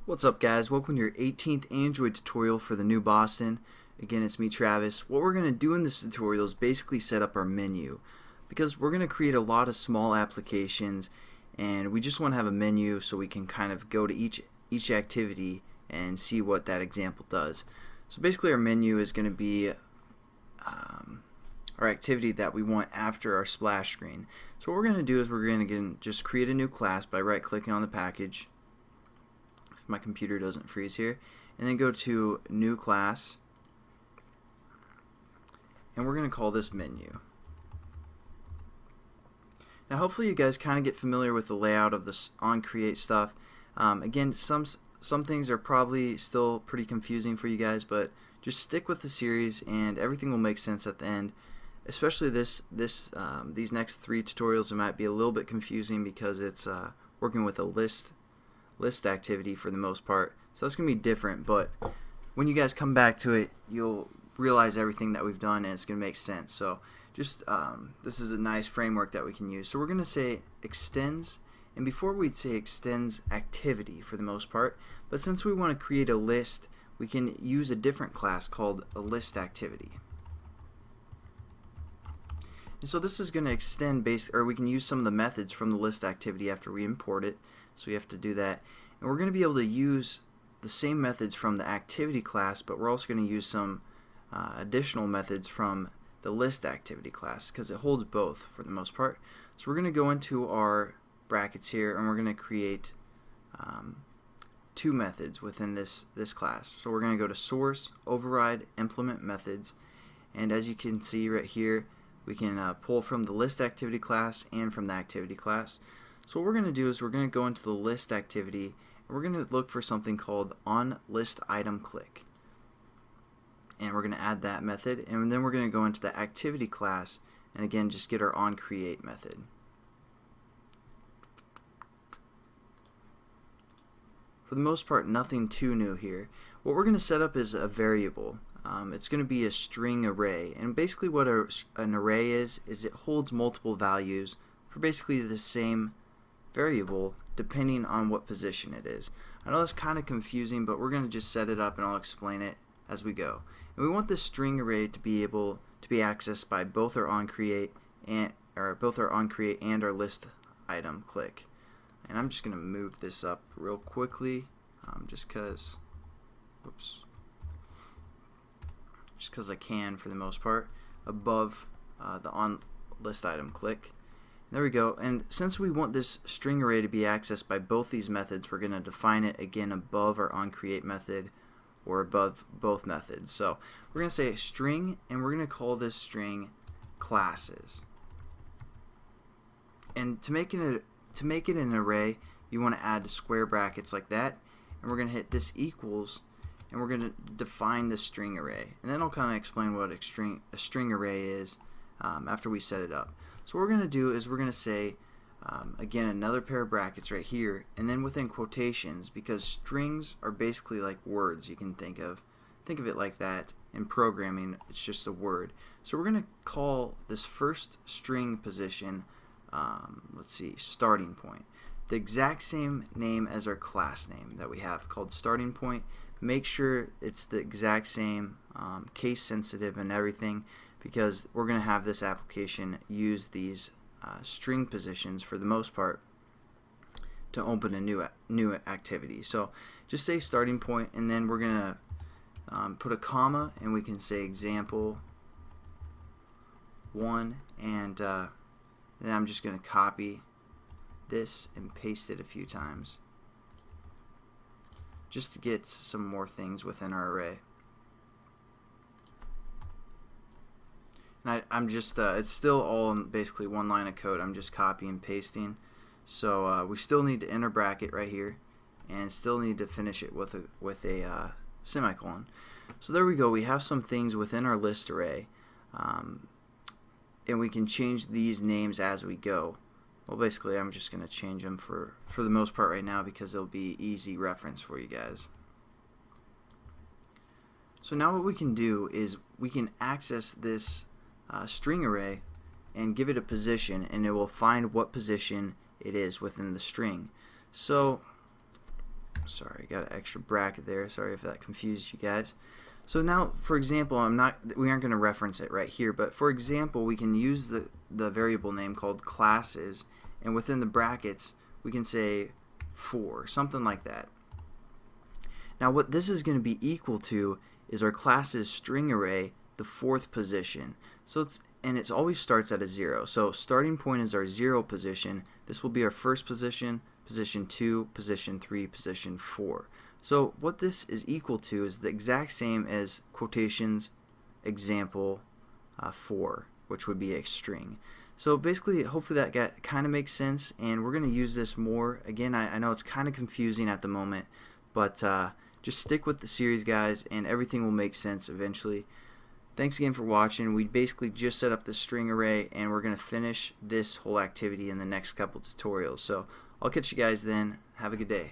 What's up, guys? Welcome to your 18th Android tutorial for the new Boston. Again, it's me, Travis. What we're going to do in this tutorial is basically set up our menu, because we're going to create a lot of small applications and we just want to have a menu so we can kind of go to each activity and see what that example does. So basically our menu is going to be our activity that we want after our splash screen. So what we're going to do is we're going to just create a new class by right clicking on the package, if my computer doesn't freeze here, and then go to new class, and we're going to call this menu. Now hopefully you guys kind of get familiar with the layout of this on create stuff. Again, some things are probably still pretty confusing for you guys, but just stick with the series and everything will make sense at the end. Especially these next three tutorials, it might be a little bit confusing because it's working with a list activity for the most part, so that's gonna be different, but when you guys come back to it you'll realize everything that we've done and it's gonna make sense. So just this is a nice framework that we can use. So we're gonna say extends, and before we'd say extends activity for the most part, but since we want to create a list, we can use a different class called a ListActivity. And so this is going to extend or we can use some of the methods from the ListActivity after we import it. So we have to do that. And we're going to be able to use the same methods from the activity class, but we're also going to use some additional methods from the ListActivity class because it holds both for the most part. So we're going to go into our brackets here and we're going to create two methods within this class. So we're going to go to source, override, implement methods, and as you can see right here, we can pull from the ListActivity class and from the activity class. So what we're going to do is we're going to go into the ListActivity and we're going to look for something called onListItemClick, and we're going to add that method, and then we're going to go into the activity class and again just get our onCreate method. For the most part, nothing too new here. What we're going to set up is a variable. It's going to be a string array, and basically what an array is it holds multiple values for basically the same variable depending on what position it is. I know that's kind of confusing, but we're going to just set it up and I'll explain it as we go. And we want this string array to be able to be accessed by both our onCreate and our ListItemClick. And I'm just going to move this up real quickly, just because I can for the most part, above the onListItemClick. There we go. And since we want this string array to be accessed by both these methods, we're going to define it again above our onCreate method or above both methods. So we're going to say string, and we're going to call this string classes. And to make it an array, you want to add square brackets like that, and we're going to hit this equals, and we're going to define the string array, and then I'll kind of explain what a string array is after we set it up. So what we're going to do is we're going to say again another pair of brackets right here, and then within quotations, because strings are basically like words. You can think of it like that. In programming, it's just a word. So we're going to call this first string position let's see, starting point. The exact same name as our class name that we have called starting point. Make sure it's the exact same, case sensitive and everything, because we're going to have this application use these string positions for the most part to open a new activity. So just say starting point, and then we're going to put a comma, and we can say example 1, and then I'm just going to copy this and paste it a few times just to get some more things within our array. And I'm just it's still all in basically one line of code. I'm just copying and pasting. So we still need to enter bracket right here, and still need to finish it with a semicolon. So there we go. We have some things within our list array, and we can change these names as we go. Well, basically I'm just going to change them for the most part right now because it'll be easy reference for you guys. So now what we can do is we can access this string array and give it a position, and it will find what position it is within the string. So Sorry, got an extra bracket there. Sorry if that confused you guys. So now, for example, we aren't going to reference it right here, but for example, we can use the variable name called classes, and within the brackets, we can say 4, something like that. Now, what this is going to be equal to is our class's string array, the 4th position. So it always starts at a 0. So starting point is our 0 position. This will be our first position, position 2, position 3, position 4. So what this is equal to is the exact same as quotations example 4, which would be a string. So basically, hopefully that kind of makes sense, and we're going to use this more. Again, I know it's kind of confusing at the moment, but just stick with the series, guys, and everything will make sense eventually. Thanks again for watching. We basically just set up the string array, and we're going to finish this whole activity in the next couple tutorials. So I'll catch you guys then. Have a good day.